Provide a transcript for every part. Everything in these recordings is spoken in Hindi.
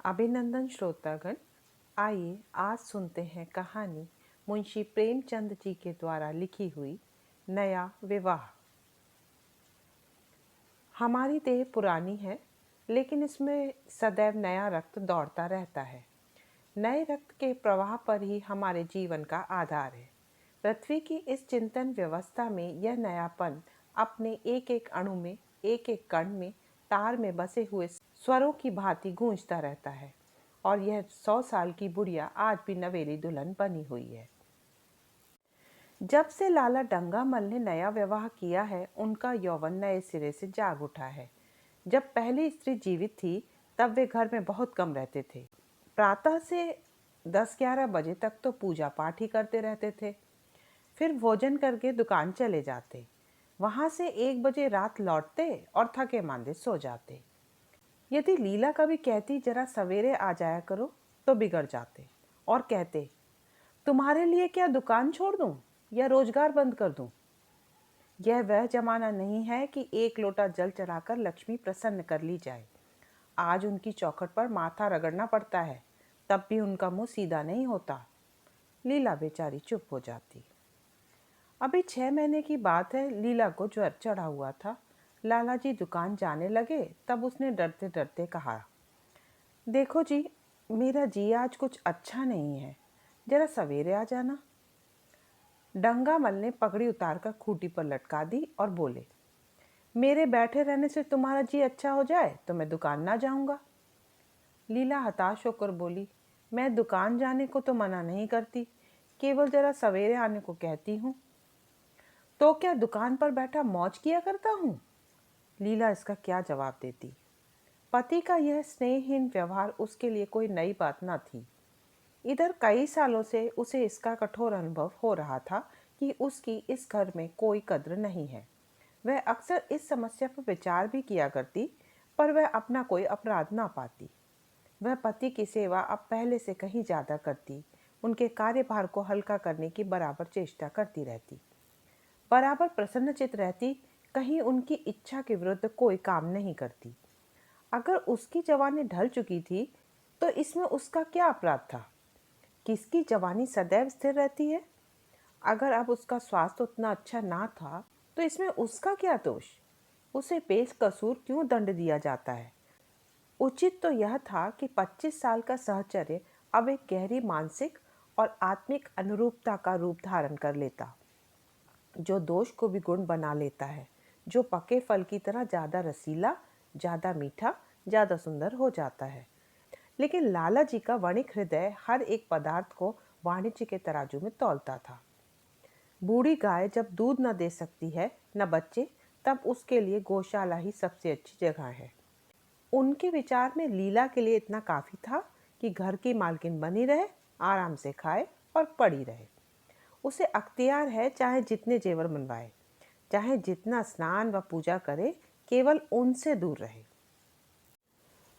अभिनंदन श्रोतागण, आइए आज सुनते हैं कहानी मुंशी प्रेमचंद जी के द्वारा लिखी हुई नया विवाह। हमारी देह पुरानी है, लेकिन इसमें सदैव नया रक्त दौड़ता रहता है। नए रक्त के प्रवाह पर ही हमारे जीवन का आधार है। पृथ्वी की इस चिंतन व्यवस्था में यह नयापन अपने एक एक अणु में, एक एक कण में, तार में बसे हुए स्वरों की भांति गूंजता रहता है। और यह 100 साल की बुढ़िया आज भी नवेली दुल्हन बनी हुई है। जब से लाला डंगामल ने नया विवाह किया है, उनका यौवन नए सिरे से जाग उठा है। जब पहली स्त्री जीवित थी, तब वे घर में बहुत कम रहते थे। प्रातः से 10-11 बजे तक तो पूजा पाठ ही करते रहते थे। फिर भोजन करके दुकान चले जाते। वहां से 1 बजे रात लौटते और थके मांदे सो जाते। यदि लीला कभी कहती जरा सवेरे आ जाया करो, तो बिगड़ जाते और कहते, तुम्हारे लिए क्या दुकान छोड़ दूं या रोजगार बंद कर दूं। यह वह जमाना नहीं है कि एक लोटा जल चढ़ाकर लक्ष्मी प्रसन्न कर ली जाए। आज उनकी चौखट पर माथा रगड़ना पड़ता है, तब भी उनका मुंह सीधा नहीं होता। लीला बेचारी चुप हो जाती। अभी 6 महीने की बात है, लीला को ज्वर चढ़ा हुआ था। लाला जी दुकान जाने लगे, तब उसने डरते डरते कहा, देखो जी, मेरा जी आज कुछ अच्छा नहीं है, जरा सवेरे आ जाना। डंगामल ने पगड़ी उतारकर खूंटी पर लटका दी और बोले, मेरे बैठे रहने से तुम्हारा जी अच्छा हो जाए तो मैं दुकान ना जाऊंगा। लीला हताश होकर बोली, मैं दुकान जाने को तो मना नहीं करती, केवल जरा सवेरे आने को कहती हूँ। तो क्या दुकान पर बैठा मौज किया करता हूँ? लीला इसका क्या जवाब देती। पति का यह स्नेहहीन व्यवहार उसके लिए कोई नई बात न थी। इधर कई सालों से उसे इसका कठोर अनुभव हो रहा था कि उसकी इस घर में कोई कद्र नहीं है। वह अक्सर इस समस्या पर विचार भी किया करती, पर वह अपना कोई अपराध ना पाती। वह पति की सेवा अब पहले से कहीं ज्यादा करती, उनके कार्यभार को हल्का करने की बराबर चेष्टा करती रहती, बराबर प्रसन्नचित रहती, कहीं उनकी इच्छा के विरुद्ध कोई काम नहीं करती। अगर उसकी जवानी ढल चुकी थी, तो इसमें उसका क्या अपराध था? किसकी जवानी सदैव स्थिर रहती है? अगर अब उसका स्वास्थ्य उतना अच्छा ना था, तो इसमें उसका क्या दोष? उसे बेकसूर क्यों दंड दिया जाता है? उचित तो यह था कि 25 साल का सहचर्य अब एक गहरी मानसिक और आत्मिक अनुरूपता का रूप धारण कर लेता, जो दोष को भी गुण बना लेता है, जो पके फल की तरह ज्यादा रसीला, ज्यादा मीठा, ज्यादा सुंदर हो जाता है। लेकिन लाला जी का वणिक हृदय हर एक पदार्थ को वाणिज्य के तराजू में तौलता था। बूढ़ी गाय जब दूध न दे सकती है, न बच्चे, तब उसके लिए गौशाला ही सबसे अच्छी जगह है। उनके विचार में लीला के लिए इतना काफी था कि घर की मालकिन बनी रहे, आराम से खाए और पड़ी रहे। उसे अख्तियार है, चाहे जितने जेवर मनवाए, चाहे जितना स्नान व पूजा करे, केवल उनसे दूर रहे।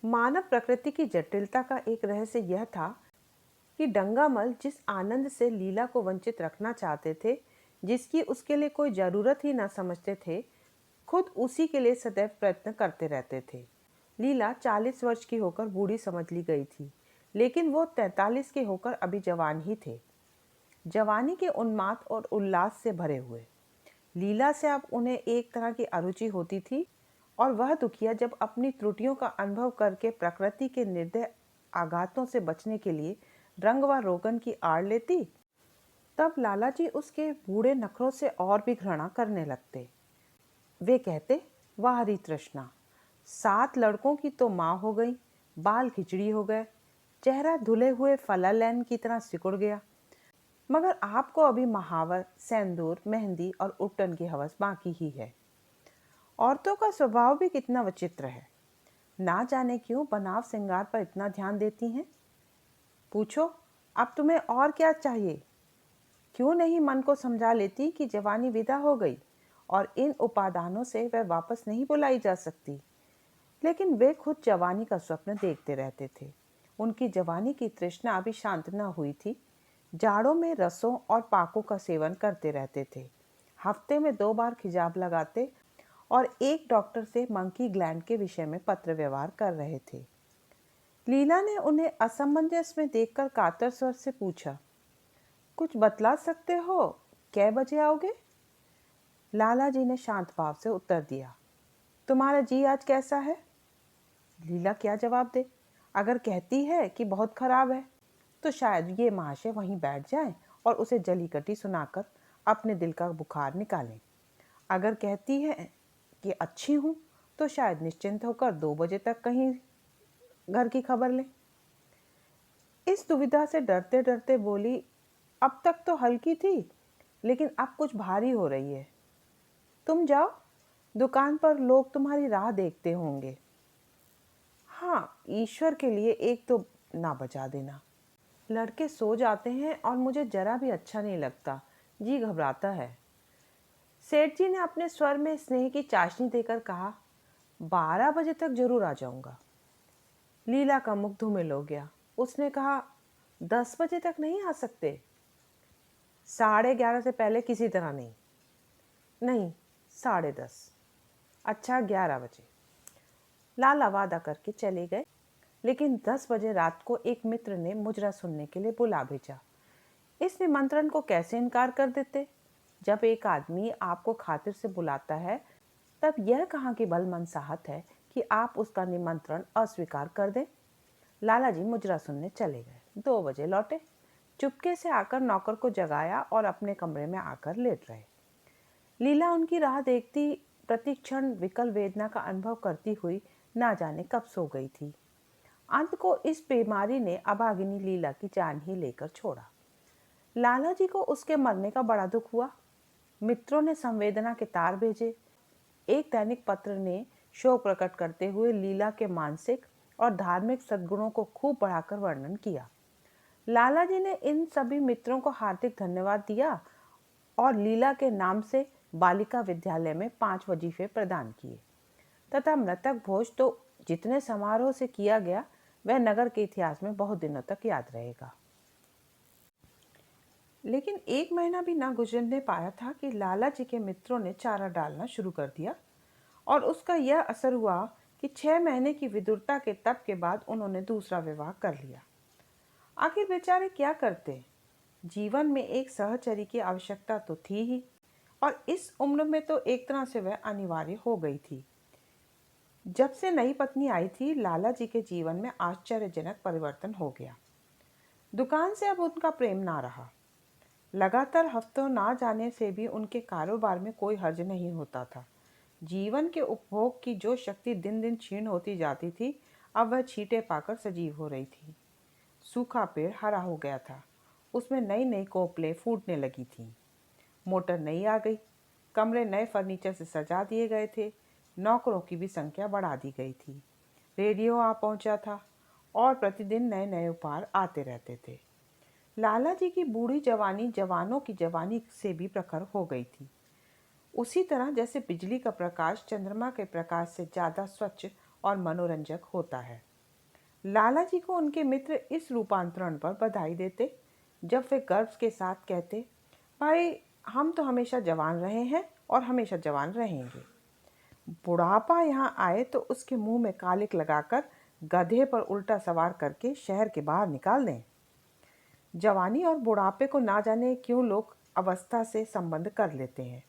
मानव प्रकृति की जटिलता का एक रहस्य यह था कि डंगामल जिस आनंद से लीला को वंचित रखना चाहते थे, जिसकी उसके लिए कोई जरूरत ही ना समझते थे, खुद उसी के लिए सदैव प्रयत्न करते रहते थे। लीला 40 वर्ष की होकर बूढ़ी समझ ली गई थी, लेकिन वो 43 के होकर अभी जवान ही थे, जवानी के उन्माद और उल्लास से भरे हुए। लीला से अब उन्हें एक तरह की अरुचि होती थी, और वह दुखिया जब अपनी त्रुटियों का अनुभव करके प्रकृति के निर्दय आघातों से बचने के लिए रंग व रोगन की आड़ लेती, तब लाला जी उसके बूढ़े नखरों से और भी घृणा करने लगते। वे कहते, वाह हरी तृष्णा, 7 लड़कों की तो माँ हो गई, बाल खिचड़ी हो गए, चेहरा धुले हुए फलालैन की तरह सिकुड़ गया, मगर आपको अभी महावर, सेंदूर, मेहंदी और उपटन की हवस बाकी ही है। औरतों का स्वभाव भी कितना विचित्र है, ना जाने क्यों बनाव श्रृंगार पर इतना ध्यान देती हैं। पूछो, अब तुम्हें और क्या चाहिए? क्यों नहीं मन को समझा लेती कि जवानी विदा हो गई और इन उपादानों से वह वापस नहीं बुलाई जा सकती। लेकिन वे खुद जवानी का स्वप्न देखते रहते थे। उनकी जवानी की तृष्णा अभी शांत न हुई थी। जाड़ों में रसों और पाकों का सेवन करते रहते थे। हफ्ते में 2 बार खिजाब लगाते और एक डॉक्टर से मंकी ग्लैंड के विषय में पत्र व्यवहार कर रहे थे। लीला ने उन्हें असमंजस में देखकर कातर स्वर से पूछा, कुछ बतला सकते हो? कै बजे आओगे? लाला जी ने शांत भाव से उत्तर दिया, तुम्हारा जी आज कैसा है? लीला क्या जवाब दे? अगर कहती है कि बहुत खराब है तो शायद ये महाशय वहीं बैठ जाएं और उसे जली कटी सुनाकर अपने दिल का बुखार निकालें। अगर कहती है कि अच्छी हूं तो शायद निश्चिंत होकर 2 बजे तक कहीं घर की खबर लें। इस दुविधा से डरते डरते बोली, अब तक तो हल्की थी लेकिन अब कुछ भारी हो रही है। तुम जाओ, दुकान पर लोग तुम्हारी राह देखते होंगे। हाँ, ईश्वर के लिए एक तो ना बचा देना। लड़के सो जाते हैं और मुझे जरा भी अच्छा नहीं लगता, जी घबराता है। सेठ जी ने अपने स्वर में स्नेह की चाशनी देकर कहा, 12 बजे तक जरूर आ जाऊंगा। लीला का मुख धूमिल हो गया। उसने कहा, 10 बजे तक नहीं आ सकते? 11:30 से पहले किसी तरह नहीं। नहीं, 10:30। अच्छा, 11 बजे। लाला वादा करके चले गए, लेकिन 10 बजे रात को एक मित्र ने मुजरा सुनने के लिए बुला भेजा। इस निमंत्रण को कैसे इनकार कर देते? जब एक आदमी आपको खातिर से बुलाता है तब यह कहाँ की भलमनसाहत है कि आप उसका निमंत्रण अस्वीकार कर दें। लाला जी मुजरा सुनने चले गए। 2 बजे लौटे। चुपके से आकर नौकर को जगाया और अपने कमरे में आकर लेट रहे। लीला उनकी राह देखती प्रतिक्षण विकल वेदना का अनुभव करती हुई ना जाने कब सो गई थी। अंत को इस बीमारी ने अभागिनी लीला की जान ही लेकर छोड़ा। लाला जी को उसके मरने का बड़ा दुख हुआ। मित्रों ने संवेदना के तार भेजे। एक दैनिक पत्र ने शोक प्रकट करते हुए लीला के मानसिक और धार्मिक सद्गुणों को खूब बढ़ाकर वर्णन किया। लाला जी ने इन सभी मित्रों को हार्दिक धन्यवाद दिया और लीला के नाम से बालिका विद्यालय में 5 वजीफे प्रदान किए तथा मृतक भोज तो जितने समारोह से किया गया वह नगर के इतिहास में बहुत दिनों तक याद रहेगा। लेकिन 1 महीना भी ना गुजरने पाया था कि लाला जी के मित्रों ने चारा डालना शुरू कर दिया और उसका यह असर हुआ कि 6 महीने की विदुरता के तप के बाद उन्होंने दूसरा विवाह कर लिया। आखिर बेचारे क्या करते? जीवन में एक सहचरी की आवश्यकता तो थी ही और इस उम्र में तो एक तरह से वह अनिवार्य हो गई थी। जब से नई पत्नी आई थी, लाला जी के जीवन में आश्चर्यजनक परिवर्तन हो गया। दुकान से अब उनका प्रेम ना रहा। लगातार हफ्तों ना जाने से भी उनके कारोबार में कोई हर्ज नहीं होता था। जीवन के उपभोग की जो शक्ति दिन दिन क्षीण होती जाती थी, अब वह छींटे पाकर सजीव हो रही थी। सूखा पेड़ हरा हो गया था, उसमें नई नई कोपलें फूटने लगी थीं। मोटर नई आ गई, कमरे नए फर्नीचर से सजा दिए गए थे, नौकरों की भी संख्या बढ़ा दी गई थी। रेडियो आ पहुंचा था और प्रतिदिन नए नए उपहार आते रहते थे। लाला जी की बूढ़ी जवानी जवानों की जवानी से भी प्रखर हो गई थी। उसी तरह जैसे बिजली का प्रकाश चंद्रमा के प्रकाश से ज़्यादा स्वच्छ और मनोरंजक होता है। लाला जी को उनके मित्र इस रूपांतरण पर बधाई देते जब वे गर्व के साथ कहते, भाई हम तो हमेशा जवान रहे हैं और हमेशा जवान रहेंगे। बुढ़ापा यहाँ आए तो उसके मुंह में कालिक लगाकर गधे पर उल्टा सवार करके शहर के बाहर निकाल दें। जवानी और बुढ़ापे को ना जाने क्यों लोग अवस्था से संबंध कर लेते हैं।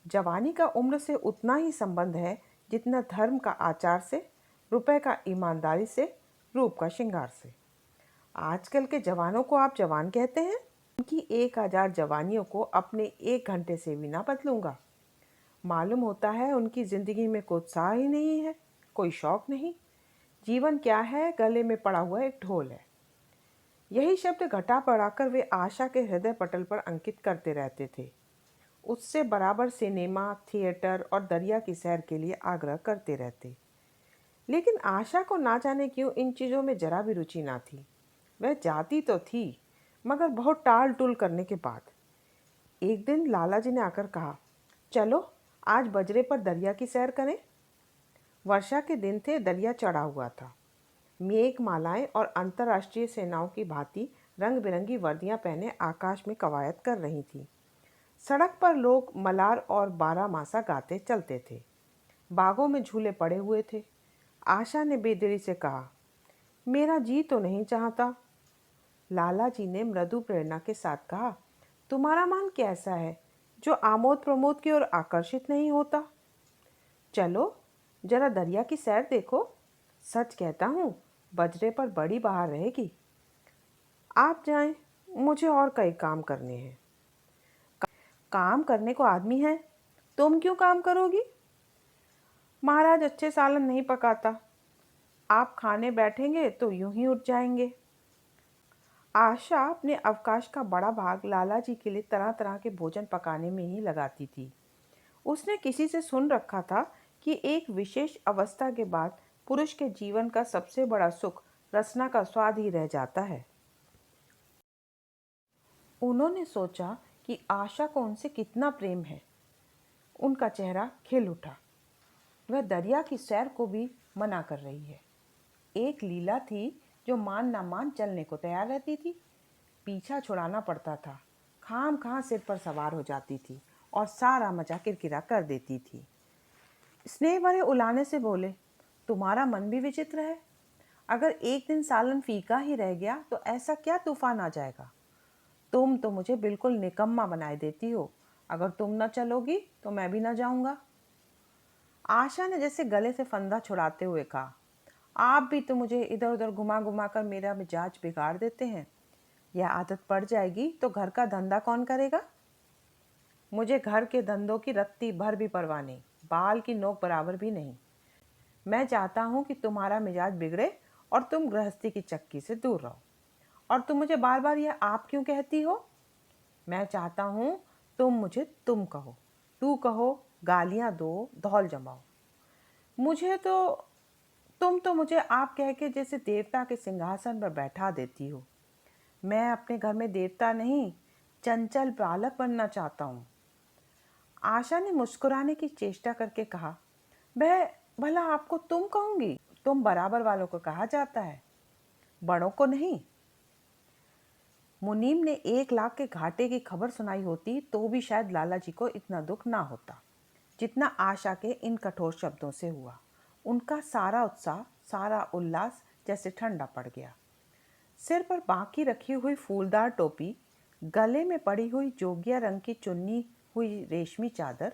जवानी का उम्र से उतना ही संबंध है जितना धर्म का आचार से, रुपए का ईमानदारी से, रूप का श्रृंगार से। आजकल के जवानों को आप जवान कहते हैं? उनकी 1000 जवानियों को अपने 1 घंटे से भी ना बदलूंगा। मालूम होता है उनकी जिंदगी में कोई उत्साह ही नहीं है, कोई शौक नहीं। जीवन क्या है? गले में पड़ा हुआ एक ढोल है। यही शब्द घटा बढ़ाकर वे आशा के हृदय पटल पर अंकित करते रहते थे। उससे बराबर सिनेमा, थिएटर और दरिया की सैर के लिए आग्रह करते रहते। लेकिन आशा को ना जाने क्यों इन चीज़ों में जरा भी रुचि ना थी। वह जाती तो थी मगर बहुत टाल टूल करने के बाद। एक दिन लाला जी ने आकर कहा, चलो आज बजरे पर दरिया की सैर करें। वर्षा के दिन थे, दरिया चढ़ा हुआ था। मेघ मालाएं और अंतर्राष्ट्रीय सेनाओं की भांति रंग बिरंगी वर्दियां पहने आकाश में कवायद कर रही थी। सड़क पर लोग मलार और बारामासा गाते चलते थे। बागों में झूले पड़े हुए थे। आशा ने बेदिली से कहा, मेरा जी तो नहीं चाहता। लाला जी ने मृदु प्रेरणा के साथ कहा, तुम्हारा मन कैसा है जो आमोद प्रमोद की ओर आकर्षित नहीं होता? चलो जरा दरिया की सैर देखो। सच कहता हूँ, बजरे पर बड़ी बहार रहेगी। आप जाएं, मुझे और कई काम करने हैं। काम करने को आदमी है, तुम क्यों काम करोगी? महाराज अच्छे सालन नहीं पकाता, आप खाने बैठेंगे तो यूं ही उठ जाएंगे। आशा अपने अवकाश का बड़ा भाग लाला जी के लिए तरह तरह के भोजन पकाने में ही लगाती थी। उसने किसी से सुन रखा था कि एक विशेष अवस्था के बाद पुरुष के जीवन का सबसे बड़ा सुख रसना का स्वाद ही रह जाता है। उन्होंने सोचा कि आशा को उनसे कितना प्रेम है। उनका चेहरा खिल उठा। वह दरिया की सैर को भी मना कर रही है। एक लीला थी जो मान ना मान चलने को तैयार रहती थी। पीछा छुड़ाना पड़ता था। खाम खां सिर पर सवार हो जाती थी और सारा मजा किरकिरा कर देती थी। स्नेह भरे उलाने से बोले, तुम्हारा मन भी विचित्र है। अगर एक दिन सालन फीका ही रह गया तो ऐसा क्या तूफान आ जाएगा। तुम तो मुझे बिल्कुल निकम्मा बनाए देती हो। अगर तुम न चलोगी तो मैं भी न जाऊंगा। आशा ने जैसे गले से फंदा छुड़ाते हुए कहा, आप भी तो मुझे इधर उधर घुमा घुमा कर मेरा मिजाज बिगाड़ देते हैं। यह आदत पड़ जाएगी तो घर का धंधा कौन करेगा? मुझे घर के धंधों की रत्ती भर भी परवाह नहीं, बाल की नोक बराबर भी नहीं। मैं चाहता हूँ कि तुम्हारा मिजाज बिगड़े और तुम गृहस्थी की चक्की से दूर रहो। और तुम मुझे बार बार यह आप क्यों कहती हो? मैं चाहता हूँ तुम मुझे तुम कहो, तू कहो, गालियाँ दो, धौल जमाओ। मुझे तो तुम तो मुझे आप कह के जैसे देवता के सिंहासन पर बैठा देती हो। मैं अपने घर में देवता नहीं, चंचल बालक बनना चाहता हूँ। आशा ने मुस्कुराने की चेष्टा करके कहा, मैं भला आपको तुम कहूंगी? तुम बराबर वालों को कहा जाता है, बड़ों को नहीं। मुनीम ने 1 लाख के घाटे की खबर सुनाई होती तो भी शायद लाला जी को इतना दुख ना होता जितना आशा के इन कठोर शब्दों से हुआ। उनका सारा उत्साह, सारा उल्लास जैसे ठंडा पड़ गया। सिर पर बांकी रखी हुई फूलदार टोपी, गले में पड़ी हुई जोगिया रंग की चुन्नी हुई रेशमी चादर,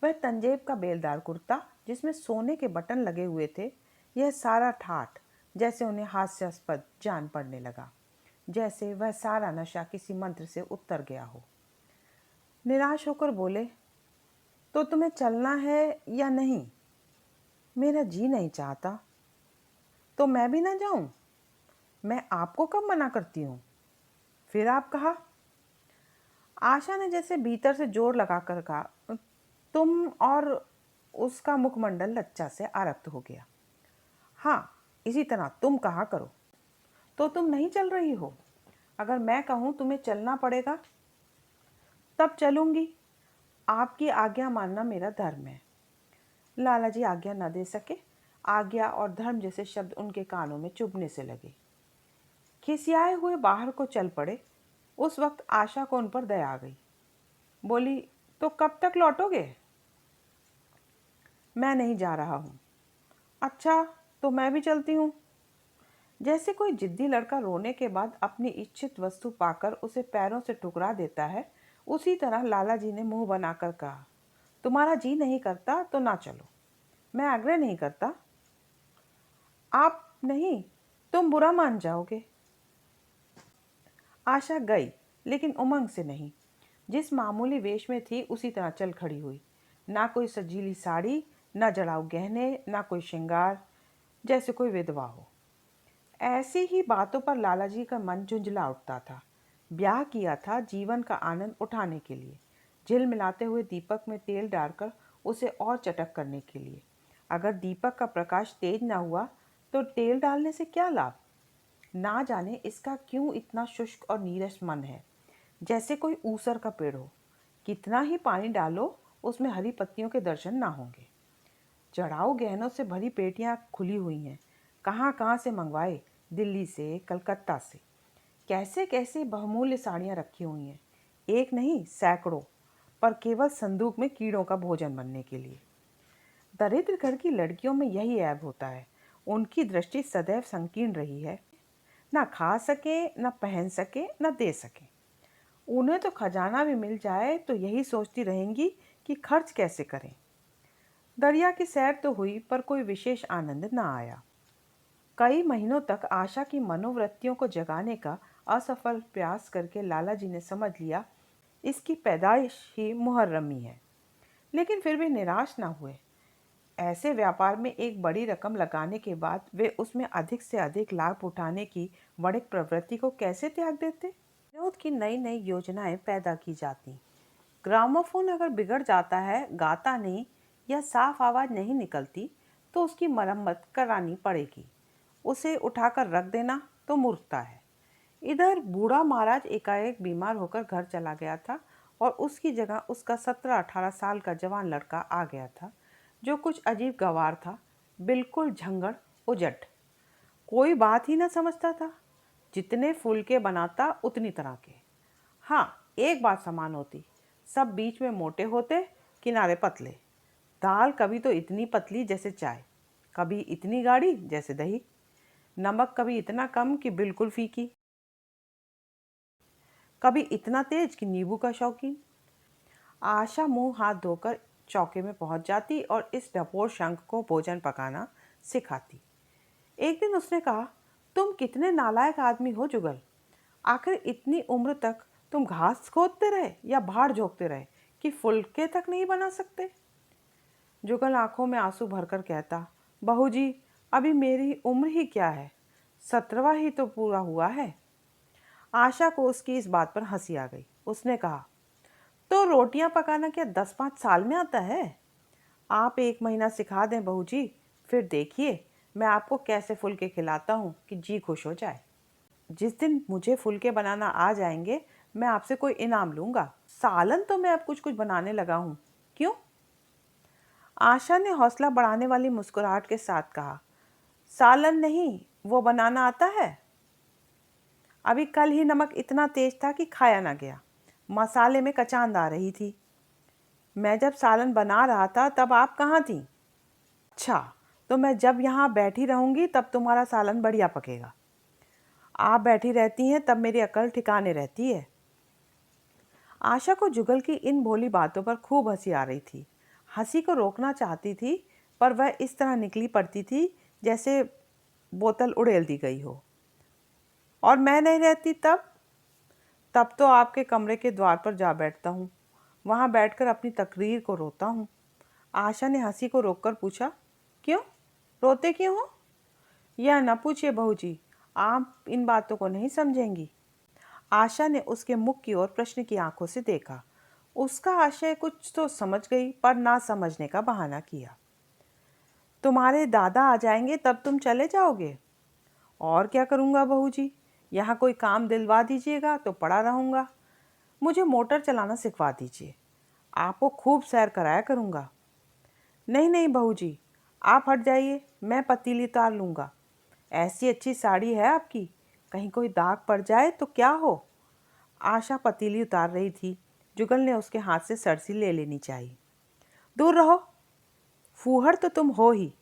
वह तंजेब का बेलदार कुर्ता जिसमें सोने के बटन लगे हुए थे, यह सारा ठाठ जैसे उन्हें हास्यास्पद जान पड़ने लगा, जैसे वह सारा नशा किसी मंत्र से उतर गया हो। निराश होकर बोले, तो तुम्हें चलना है या नहीं? मेरा जी नहीं चाहता। तो मैं भी ना जाऊं? मैं आपको कब मना करती हूँ? फिर आप कहा। आशा ने जैसे भीतर से जोर लगाकर कहा, तुम, और उसका मुखमंडल लज्जा से आरक्त हो गया। हाँ, इसी तरह तुम कहा करो। तो तुम नहीं चल रही हो? अगर मैं कहूँ तुम्हें चलना पड़ेगा तब चलूंगी। आपकी आज्ञा मानना मेरा धर्म है। लाला जी आज्ञा न दे सके। आज्ञा और धर्म जैसे शब्द उनके कानों में चुभने से लगे। खिसियाए हुए बाहर को चल पड़े। उस वक्त आशा को उन पर दया आ गई। बोली, तो कब तक लौटोगे? मैं नहीं जा रहा हूँ। अच्छा, तो मैं भी चलती हूँ। जैसे कोई जिद्दी लड़का रोने के बाद अपनी इच्छित वस्तु पाकर उसे पैरों से ठुकरा देता है, उसी तरह लाला जी ने मुंह बनाकर कहा, तुम्हारा जी नहीं करता तो ना चलो। मैं आग्रह नहीं करता। आप नहीं, तुम बुरा मान जाओगे। आशा गई, लेकिन उमंग से नहीं। जिस मामूली वेश में थी उसी तरह चल खड़ी हुई। ना कोई सजीली साड़ी, ना जड़ाऊ गहने, ना कोई श्रृंगार, जैसे कोई विधवा हो। ऐसी ही बातों पर लाला जी का मन झुंझला उठता था। ब्याह किया था जीवन का आनंद उठाने के लिए, झिलमिलाते हुए दीपक में तेल डालकर उसे और चटक करने के लिए। अगर दीपक का प्रकाश तेज ना हुआ तो तेल डालने से क्या लाभ? ना जाने इसका क्यों इतना शुष्क और नीरस मन है, जैसे कोई ऊसर का पेड़ हो। कितना ही पानी डालो उसमें हरी पत्तियों के दर्शन ना होंगे। चढ़ाऊ गहनों से भरी पेटियां खुली हुई हैं। कहाँ कहाँ से मंगवाए, दिल्ली से, कलकत्ता से। कैसे कैसे बहुमूल्य साड़ियाँ रखी हुई हैं, एक नहीं सैकड़ों, पर केवल संदूक में कीड़ों का भोजन बनने के लिए। दरिद्र घर की लड़कियों में यही ऐब होता है, उनकी दृष्टि सदैव संकीर्ण रही है। ना खा सके, न पहन सके, न दे सके। उन्हें तो खजाना भी मिल जाए तो यही सोचती रहेंगी कि खर्च कैसे करें। दरिया की सैर तो हुई पर कोई विशेष आनंद न आया। कई महीनों तक आशा की मनोवृत्तियों को जगाने का असफल प्रयास करके लाला जी ने समझ लिया इसकी पैदाइश ही मुहर्रमी है, लेकिन फिर भी निराश न हुए। ऐसे व्यापार में एक बड़ी रकम लगाने के बाद वे उसमें अधिक से अधिक लाभ उठाने की बड़ी प्रवृत्ति को कैसे त्याग देते। विनोद की नई नई योजनाएं पैदा की जाती। ग्रामोफोन अगर बिगड़ जाता है, गाता नहीं या साफ आवाज नहीं निकलती, तो उसकी मरम्मत करानी पड़ेगी। उसे उठाकर रख देना तो मूर्खता है। इधर बूढ़ा महाराज एकाएक बीमार होकर घर चला गया था और उसकी जगह उसका 17-18 साल का जवान लड़का आ गया था, जो कुछ अजीब गवार था, बिल्कुल झंगड़ उजट। कोई बात ही ना समझता था। जितने फुलके बनाता उतनी तरह के। हाँ, एक बात समान होती, सब बीच में मोटे होते, किनारे पतले। दाल कभी तो इतनी पतली जैसे चाय, कभी इतनी गाढ़ी जैसे दही। नमक कभी इतना कम कि बिल्कुल फीकी, कभी इतना तेज कि नींबू का शौकीन। आशा मुंह हाथ धोकर चौके में पहुंच जाती और इस डपोर शंख को भोजन पकाना सिखाती। एक दिन उसने कहा, तुम कितने नालायक आदमी हो जुगल। आखिर इतनी उम्र तक तुम घास खोदते रहे या भाड़ झोंकते रहे कि फुलके तक नहीं बना सकते। जुगल आंखों में आंसू भरकर कहता, बहू जी, अभी मेरी उम्र ही क्या है, 17वां ही तो पूरा हुआ है। आशा को उसकी इस बात पर हंसी आ गई। उसने कहा, तो रोटियां पकाना क्या 10-5 साल में आता है? आप 1 महीना सिखा दें बहू जी, फिर देखिए मैं आपको कैसे फुलके खिलाता हूँ कि जी खुश हो जाए। जिस दिन मुझे फुलके बनाना आ जाएंगे, मैं आपसे कोई इनाम लूंगा। सालन तो मैं अब कुछ कुछ बनाने लगा हूँ। क्यों? आशा ने हौसला बढ़ाने वाली मुस्कुराहट के साथ कहा, सालन नहीं, वो बनाना आता है। अभी कल ही नमक इतना तेज था कि खाया ना गया। मसाले में कचांद आ रही थी। मैं जब सालन बना रहा था तब आप कहाँ थी? अच्छा, तो मैं जब यहाँ बैठी रहूंगी तब तुम्हारा सालन बढ़िया पकेगा। आप बैठी रहती हैं तब मेरी अकल ठिकाने रहती है। आशा को जुगल की इन भोली बातों पर खूब हंसी आ रही थी। हंसी को रोकना चाहती थी, पर वह इस तरह निकली पड़ती थी जैसे बोतल उड़ेल दी गई हो। और मैं नहीं रहती तब तो आपके कमरे के द्वार पर जा बैठता हूँ, वहाँ बैठकर अपनी तकरीर को रोता हूँ। आशा ने हंसी को रोककर पूछा, क्यों रोते क्यों हो? यह न पूछिए बहू जी, आप इन बातों को नहीं समझेंगी। आशा ने उसके मुख की ओर प्रश्न की आंखों से देखा। उसका आशय कुछ तो समझ गई, पर ना समझने का बहाना किया। तुम्हारे दादा आ जाएंगे तब तुम चले जाओगे? और क्या करूँगा बहू जी, यहाँ कोई काम दिलवा दीजिएगा तो पड़ा रहूँगा। मुझे मोटर चलाना सिखवा दीजिए, आपको खूब सैर कराया करूँगा। नहीं नहीं बहू जी, आप हट जाइए, मैं पतीली उतार लूँगा। ऐसी अच्छी साड़ी है आपकी, कहीं कोई दाग पड़ जाए तो क्या हो। आशा पतीली उतार रही थी। जुगल ने उसके हाथ से सरसी ले लेनी चाहिए। दूर रहो, फूहड़ तो तुम हो ही,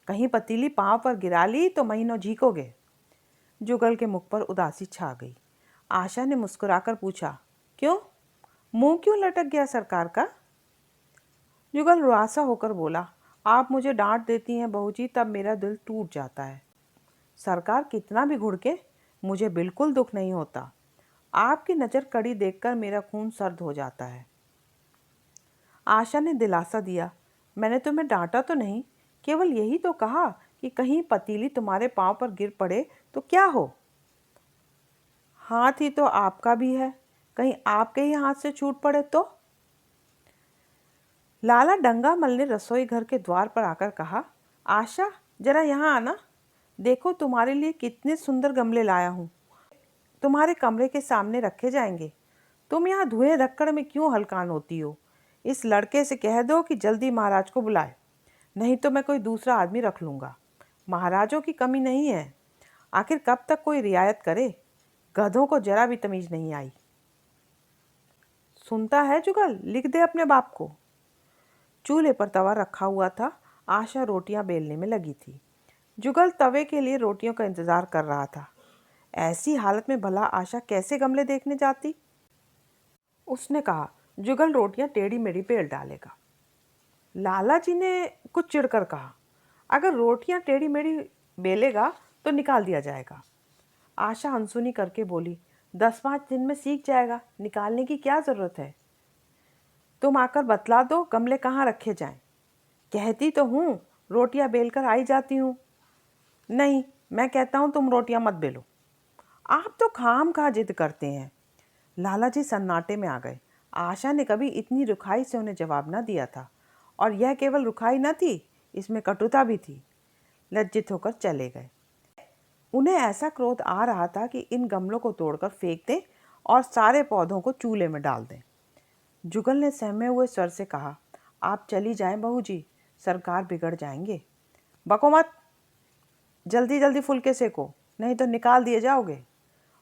कहीं पतीली पांव पर गिरा ली तो महीनों झीकोगे। जुगल के मुख पर उदासी छा गई। आशा ने मुस्कुराकर पूछा, क्यों, मुंह क्यों लटक गया सरकार का? जुगल रुआसा होकर बोला, आप मुझे डांट देती हैं बहू जी, तब मेरा दिल टूट जाता है। सरकार कितना भी घुड़के, मुझे बिल्कुल दुख नहीं होता। आपकी नज़र कड़ी देखकर मेरा खून सर्द हो जाता है। आशा ने दिलासा दिया, मैंने तुम्हें डांटा तो नहीं, केवल यही तो कहा कि कहीं पतीली तुम्हारे पांव पर गिर पड़े तो क्या हो। हाथ ही तो आपका भी है, कहीं आपके ही हाथ से छूट पड़े तो। लाला डंगामल ने रसोई घर के द्वार पर आकर कहा, आशा जरा यहाँ आना, देखो तुम्हारे लिए कितने सुंदर गमले लाया हूँ, तुम्हारे कमरे के सामने रखे जाएंगे। तुम यहाँ धुएं रक्कड़ में क्यों हलकान होती हो? इस लड़के से कह दो कि जल्दी महाराज को बुलाए, नहीं तो मैं कोई दूसरा आदमी रख लूँगा। महाराजों की कमी नहीं है, आखिर कब तक कोई रियायत करे। गधों को जरा भी तमीज नहीं आई। सुनता है जुगल, लिख दे अपने बाप को। चूल्हे पर तवा रखा हुआ था। आशा रोटियां बेलने में लगी थी। जुगल तवे के लिए रोटियों का इंतजार कर रहा था। ऐसी हालत में भला आशा कैसे गमले देखने जाती? उसने कहा, जुगल रोटियां टेढ़ी मेढ़ी बेल डालेगा। लाला जी ने कुछ चिढ़कर कहा, अगर रोटियां टेढ़ी मेढ़ी बेलेगा तो निकाल दिया जाएगा। आशा अनसुनी करके बोली, 10-5 दिन में सीख जाएगा, निकालने की क्या जरूरत है? तुम आकर बतला दो गमले कहाँ रखे जाएं। कहती तो हूँ रोटियां बेलकर आई जाती हूँ। नहीं, मैं कहता हूँ तुम रोटियां मत बेलो। आप तो खामखा जिद करते हैं। लाला जी सन्नाटे में आ गए। आशा ने कभी इतनी रुखाई से उन्हें जवाब न दिया था, और यह केवल रुखाई न थी, इसमें कटुता भी थी। लज्जित होकर चले गए। उन्हें ऐसा क्रोध आ रहा था कि इन गमलों को तोड़कर फेंक दें और सारे पौधों को चूल्हे में डाल दें। जुगल ने सहमे हुए स्वर से कहा, आप चली जाएं बहू जी, सरकार बिगड़ जाएंगे। बको मत, जल्दी जल्दी फुलके सेको, नहीं तो निकाल दिए जाओगे।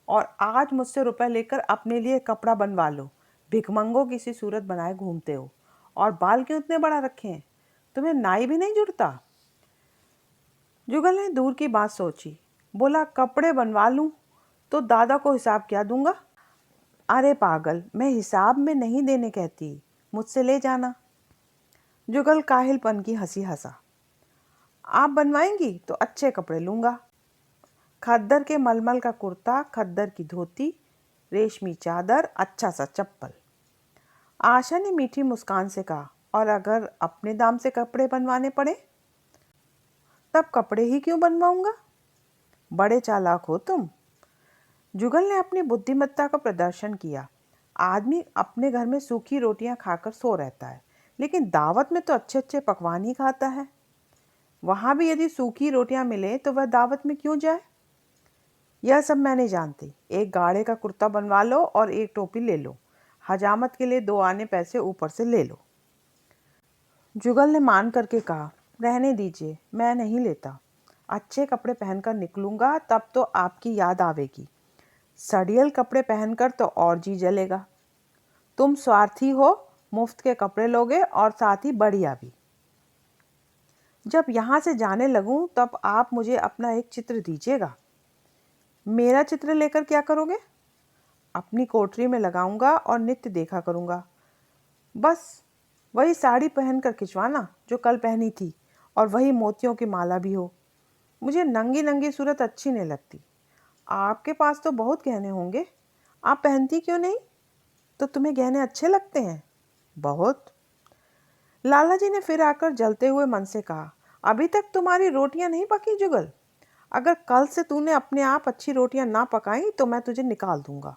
और आज मुझसे रुपए लेकर अपने लिए कपड़ा बनवा लो। भिखमंगों की सी सूरत बनाए घूमते हो, और बाल क्यों इतने बड़ा रखे हैं? तुम्हें नाई भी नहीं जुड़ता? जुगल ने दूर की बात सोची, बोला, कपड़े बनवा लूं तो दादा को हिसाब क्या दूंगा? अरे पागल, मैं हिसाब में नहीं देने कहती, मुझसे ले जाना। जुगल काहिलपन की हंसी हंसा। आप बनवाएंगी तो अच्छे कपड़े लूंगा। खद्दर के मलमल का कुर्ता, खद्दर की धोती, रेशमी चादर, अच्छा सा चप्पल। आशा ने मीठी मुस्कान से कहा, और अगर अपने दाम से कपड़े बनवाने पड़े? तब कपड़े ही क्यों बनवाऊंगा? बड़े चालाक हो तुम। जुगल ने अपनी बुद्धिमत्ता का प्रदर्शन किया। आदमी अपने घर में सूखी रोटियां खाकर सो रहता है, लेकिन दावत में तो अच्छे अच्छे पकवान ही खाता है। वहां भी यदि सूखी रोटियां मिले तो वह दावत में क्यों जाए? यह सब मैं नहीं जानती। एक गाढ़े का कुर्ता बनवा लो और एक टोपी ले लो। हजामत के लिए 2 आने पैसे ऊपर से ले लो। जुगल ने मान करके कहा, रहने दीजिए, मैं नहीं लेता। अच्छे कपड़े पहनकर निकलूंगा तब तो आपकी याद आवेगी। सड़ियल कपड़े पहनकर तो और जी जलेगा। तुम स्वार्थी हो, मुफ्त के कपड़े लोगे और साथ ही बढ़िया भी। जब यहाँ से जाने लगूं तब आप मुझे अपना एक चित्र दीजिएगा। मेरा चित्र लेकर क्या करोगे? अपनी कोठरी में लगाऊंगा और नित्य देखा करूंगा। बस वही साड़ी पहनकर खिंचवाना जो कल पहनी थी, और वही मोतियों की माला भी हो। मुझे नंगी नंगी सूरत अच्छी नहीं लगती। आपके पास तो बहुत गहने होंगे, आप पहनती क्यों नहीं? तो तुम्हें गहने अच्छे लगते हैं? बहुत। लाला जी ने फिर आकर जलते हुए मन से कहा, अभी तक तुम्हारी रोटियां नहीं पकी जुगल। अगर कल से तूने अपने आप अच्छी रोटियां ना पकाई तो मैं तुझे निकाल दूंगा।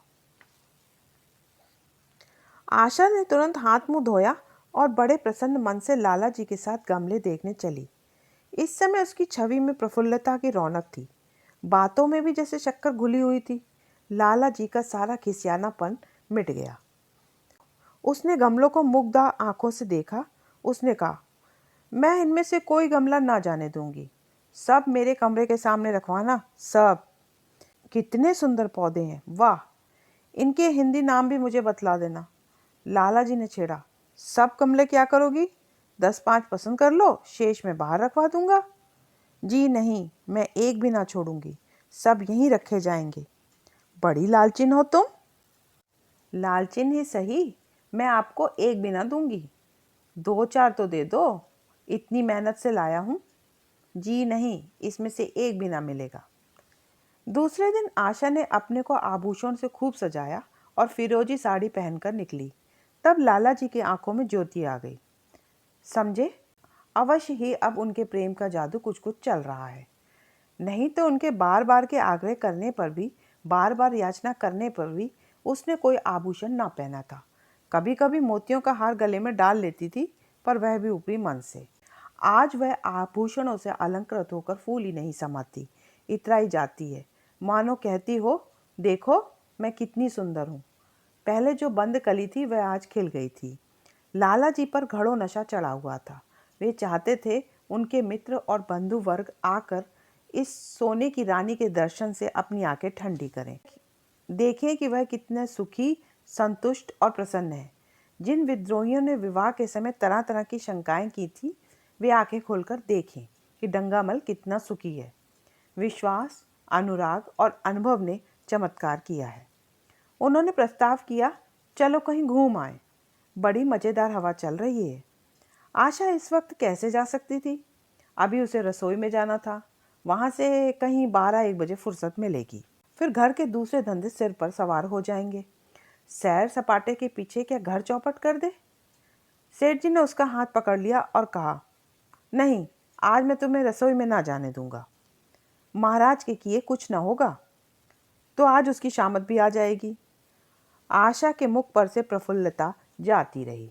आशा ने तुरंत हाथ मुंह धोया और बड़े प्रसन्न मन से लाला जी के साथ गमले देखने चली। इस समय उसकी छवि में प्रफुल्लता की रौनक थी। बातों में भी जैसे शक्कर घुली हुई थी। लाला जी का सारा खिसियानापन मिट गया। उसने गमलों को मुग्ध आंखों से देखा। उसने कहा, मैं इनमें से कोई गमला ना जाने दूंगी। सब मेरे कमरे के सामने रखवाना, सब। कितने सुंदर पौधे हैं, वाह! इनके हिंदी नाम भी मुझे बतला देना। लाला जी ने छेड़ा, सब गमले क्या करोगी? 10-5 पसंद कर लो, शेष में बाहर रखवा दूंगा। जी नहीं, मैं एक भी ना छोड़ूंगी, सब यहीं रखे जाएंगे। बड़ी लालचिन हो तुम। लालचिन ही सही, मैं आपको एक भी ना दूंगी, 2-4 तो दे दो, इतनी मेहनत से लाया हूं। जी नहीं, इसमें से एक भी ना मिलेगा। दूसरे दिन आशा ने अपने को आभूषण से खूब सजाया और फिरोजी साड़ी पहनकर निकली। तब लाला जी की आंखों में ज्योति आ गई। समझे, अवश्य ही अब उनके प्रेम का जादू कुछ कुछ चल रहा है। नहीं तो उनके बार बार के आग्रह करने पर भी, बार बार याचना करने पर भी उसने कोई आभूषण ना पहना था। कभी कभी मोतियों का हार गले में डाल लेती थी, पर वह भी ऊपरी मन से। आज वह आभूषणों से अलंकृत होकर फूल ही नहीं समाती, इतराई जाती है, मानो कहती हो, देखो मैं कितनी सुंदर हूँ। पहले जो बंद कली थी वह आज खिल गई थी। लाला जी पर घड़ों नशा चढ़ा हुआ था। वे चाहते थे उनके मित्र और बंधु वर्ग आकर इस सोने की रानी के दर्शन से अपनी आंखें ठंडी करें, देखें कि वह कितने सुखी, संतुष्ट और प्रसन्न है। जिन विद्रोहियों ने विवाह के समय तरह तरह की शंकाएं की थी, वे आंखें खोलकर देखें कि डंगामल कितना सुखी है। विश्वास, अनुराग और अनुभव ने चमत्कार किया है। उन्होंने प्रस्ताव किया, चलो कहीं घूम आए, बड़ी मज़ेदार हवा चल रही है। आशा इस वक्त कैसे जा सकती थी? अभी उसे रसोई में जाना था, वहाँ से कहीं 12-1 बजे फुर्सत मिलेगी। फिर घर के दूसरे धंधे सिर पर सवार हो जाएंगे। सैर सपाटे के पीछे क्या घर चौपट कर दे? सेठ जी ने उसका हाथ पकड़ लिया और कहा, नहीं, आज मैं तुम्हें रसोई में ना जाने दूंगा। महाराज के किए कुछ ना होगा। तो आज उसकी शामत भी आ जाएगी। आशा के मुख पर से प्रफुल्लता जाती रही,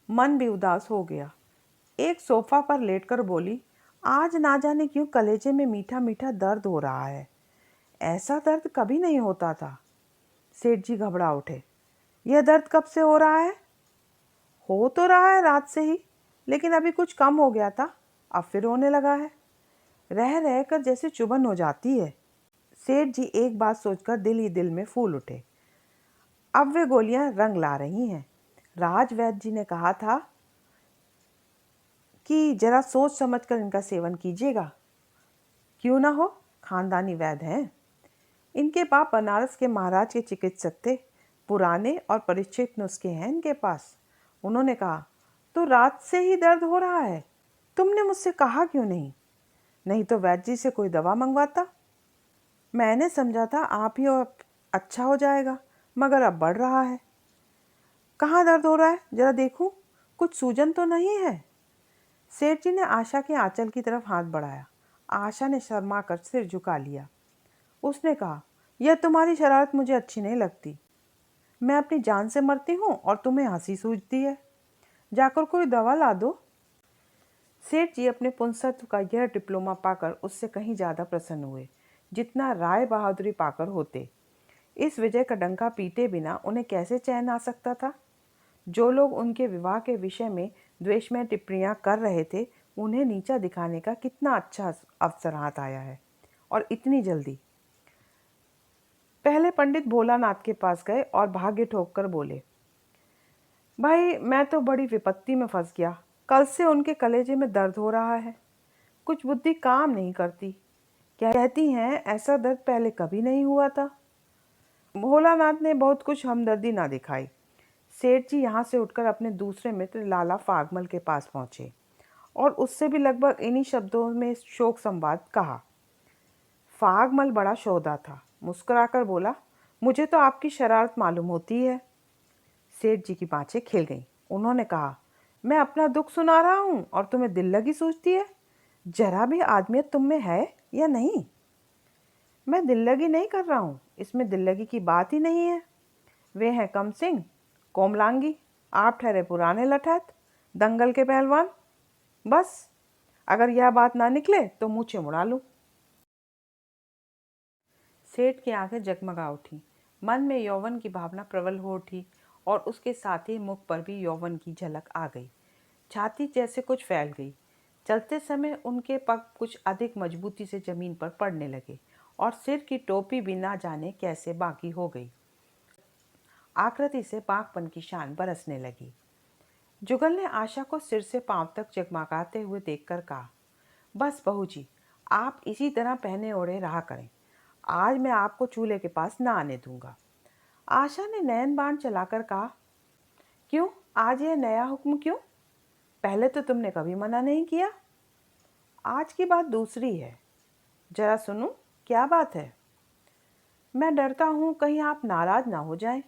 मन भी उदास हो गया। एक सोफा पर लेटकर बोली, आज ना जाने क्यों कलेजे में मीठा मीठा दर्द हो रहा है। ऐसा दर्द कभी नहीं होता था। सेठ जी घबरा उठे, यह दर्द कब से हो रहा है? हो तो रहा है रात से ही, लेकिन अभी कुछ कम हो गया था, अब फिर होने लगा है। रह रह कर जैसे चुभन हो जाती है। सेठ जी एक बात सोचकर दिल ही दिल में फूल उठे। अब वे गोलियां रंग ला रही हैं। राज वैद्य जी ने कहा था कि जरा सोच समझकर इनका सेवन कीजिएगा। क्यों ना हो, खानदानी वैद्य हैं। इनके बाप बनारस के महाराज के चिकित्सक थे। पुराने और परिचित नुस्खे हैं इनके पास। उन्होंने कहा, तो रात से ही दर्द हो रहा है, तुमने मुझसे कहा क्यों नहीं? नहीं तो वैद्य जी से कोई दवा मंगवाता। मैंने समझा था आप ही और अच्छा हो जाएगा, मगर अब बढ़ रहा है। कहाँ दर्द हो रहा है, जरा देखूं, कुछ सूजन तो नहीं है? सेठ जी ने आशा के आंचल की तरफ हाथ बढ़ाया। आशा ने शर्मा कर सिर झुका लिया। उसने कहा, यह तुम्हारी शरारत मुझे अच्छी नहीं लगती। मैं अपनी जान से मरती हूँ और तुम्हें हंसी सूझती है। जाकर कोई दवा ला दो। सेठ जी अपने पुंसत्व का यह डिप्लोमा पाकर उससे कहीं ज़्यादा प्रसन्न हुए जितना राय बहादुरी पाकर होते। इस विजय का डंका पीटे बिना उन्हें कैसे चैन आ सकता था? जो लोग उनके विवाह के विषय में द्वेषमय टिप्पणियां कर रहे थे, उन्हें नीचा दिखाने का कितना अच्छा अवसर हाथ आया है, और इतनी जल्दी। पहले पंडित भोलानाथ के पास गए और भाग्य ठोक कर बोले, भाई मैं तो बड़ी विपत्ति में फंस गया। कल से उनके कलेजे में दर्द हो रहा है, कुछ बुद्धि काम नहीं करती। कहती हैं ऐसा दर्द पहले कभी नहीं हुआ था। भोलानाथ ने बहुत कुछ हमदर्दी ना दिखाई। सेठ जी यहाँ से उठकर अपने दूसरे मित्र लाला फागमल के पास पहुँचे और उससे भी लगभग इन्हीं शब्दों में शोक संवाद कहा। फागमल बड़ा शोधा था, मुस्कुराकर बोला, मुझे तो आपकी शरारत मालूम होती है। सेठ जी की बाँछें खिल गईं। उन्होंने कहा, मैं अपना दुख सुना रहा हूँ और तुम्हें दिल लगी सूझती है? जरा भी आदमियत तुम में है या नहीं? मैं दिल लगी नहीं कर रहा हूँ, इसमें दिल लगी की बात ही नहीं है। वे हैं कम सिंह, कोमलांगी, आप ठहरे पुराने लठैत, दंगल के पहलवान। बस, अगर यह बात ना निकले तो मुँह मुड़ा लूँ। सेठ की आंखें जगमगा उठी। मन में यौवन की भावना प्रबल हो उठी और उसके साथ ही मुख पर भी यौवन की झलक आ गई। छाती जैसे कुछ फैल गई। चलते समय उनके पग कुछ अधिक मजबूती से जमीन पर पड़ने लगे और सिर की टोपी भी ना जाने कैसे बाकी हो गई। आकृति से बाघपन की शान बरसने लगी। जुगल ने आशा को सिर से पांव तक जगमगाते हुए देखकर कहा, बस बहू जी, आप इसी तरह पहने ओढ़े रहा करें। आज मैं आपको चूल्हे के पास ना आने दूंगा। आशा ने नयन बाण चलाकर कहा, क्यों, आज यह नया हुक्म क्यों? पहले तो तुमने कभी मना नहीं किया। आज की बात दूसरी है, जरा सुनो, क्या बात है? मैं डरता हूँ कहीं आप नाराज ना हो जाएं।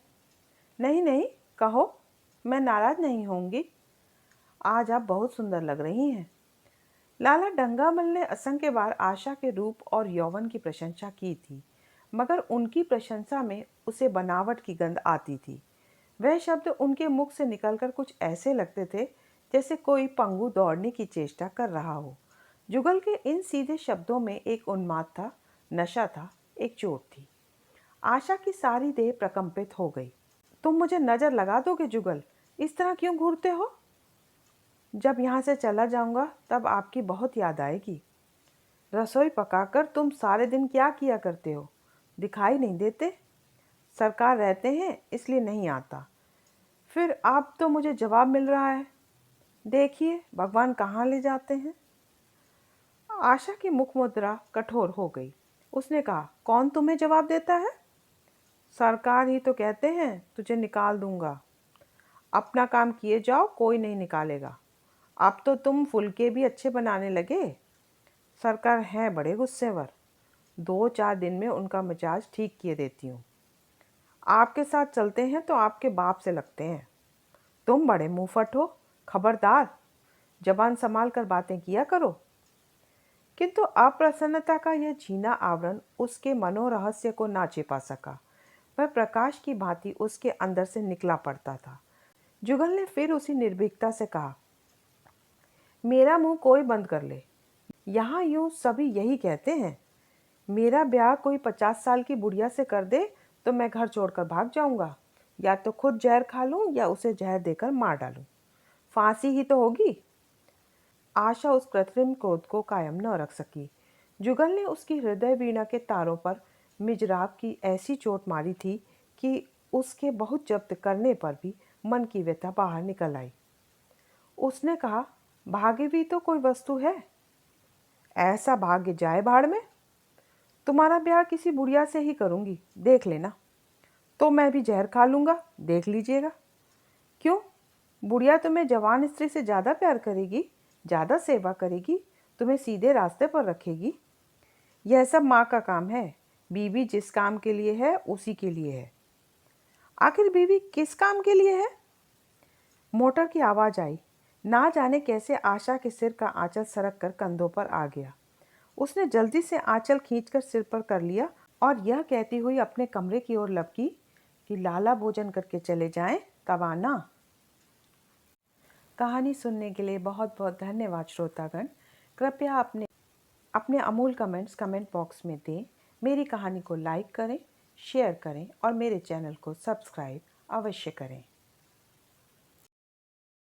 नहीं नहीं, कहो, मैं नाराज नहीं होंगी। आज आप बहुत सुंदर लग रही हैं। लाला डंगामल ने असंख्य बार आशा के रूप और यौवन की प्रशंसा की थी, मगर उनकी प्रशंसा में उसे बनावट की गंध आती थी। वह शब्द उनके मुख से निकलकर कुछ ऐसे लगते थे जैसे कोई पंगु दौड़ने की चेष्टा कर रहा हो। जुगल के इन सीधे शब्दों में एक उन्माद था, नशा था, एक चोट थी। आशा की सारी देह प्रकंपित हो गई। तुम मुझे नजर लगा दोगे जुगल? इस तरह क्यों घूरते हो? जब यहाँ से चला जाऊंगा तब आपकी बहुत याद आएगी। रसोई पकाकर तुम सारे दिन क्या किया करते हो? दिखाई नहीं देते? सरकार रहते हैं इसलिए नहीं आता। फिर अब तो मुझे जवाब मिल रहा है। देखिए भगवान कहाँ ले जाते हैं। आशा की मुख मुद्रा कठोर हो गई। उसने कहा, कौन तुम्हें जवाब देता है? सरकार ही तो कहते हैं तुझे निकाल दूंगा। अपना काम किए जाओ, कोई नहीं निकालेगा। अब तो तुम फुलके भी अच्छे बनाने लगे। सरकार है बड़े गुस्सेवर। 2-4 दिन में उनका मिजाज ठीक किए देती हूँ। आपके साथ चलते हैं तो आपके बाप से लगते हैं। तुम बड़े मुंहफट हो। खबरदार, जबान संभाल कर बातें किया करो। किंतु अप्रसन्नता का यह झीना आवरण उसके मनोरहस्य को ना छिपा सका। वह प्रकाश की भांति उसके अंदर से निकला पड़ता था। जुगल ने फिर उसी निर्भीकता से कहा, मेरा मुंह कोई बंद कर ले। यहाँ यूं सभी यही कहते हैं। मेरा ब्याह कोई 50 साल की बुढ़िया से कर दे तो मैं घर छोड़कर भाग जाऊंगा। या तो खुद जहर खा लूं या उसे जहर देकर मार डालूं। फांसी ही तो होगी। आशा उस कृत्रिम क्रोध को कायम न रख सकी। जुगल ने उसकी हृदय वीणा के तारों पर मिजराब की ऐसी चोट मारी थी कि उसके बहुत जब्त करने पर भी मन की व्यथा बाहर निकल आई। उसने कहा, भाग्य भी तो कोई वस्तु है। ऐसा भाग्य जाए भाड़ में। तुम्हारा ब्याह किसी बुढ़िया से ही करूंगी, देख लेना। तो मैं भी जहर खा लूंगा, देख लीजिएगा। क्यों? बुढ़िया तुम्हें जवान स्त्री से ज़्यादा प्यार करेगी, ज़्यादा सेवा करेगी, तुम्हें सीधे रास्ते पर रखेगी। यह सब माँ का काम है। बीवी जिस काम के लिए है उसी के लिए है। आखिर बीवी किस काम के लिए है? मोटर की आवाज़ आई। ना जाने कैसे आशा के सिर का आंचल सरक कर कंधों पर आ गया। उसने जल्दी से आंचल खींचकर सिर पर कर लिया और यह कहती हुई अपने कमरे की ओर लपकी कि लाला भोजन करके चले जाएं, तब आना। कहानी सुनने के लिए बहुत बहुत धन्यवाद श्रोतागण। कृपया अपने अपने अमूल कमेंट्स कमेंट बॉक्स में दें। मेरी कहानी को लाइक करें, शेयर करें और मेरे चैनल को सब्सक्राइब अवश्य करें।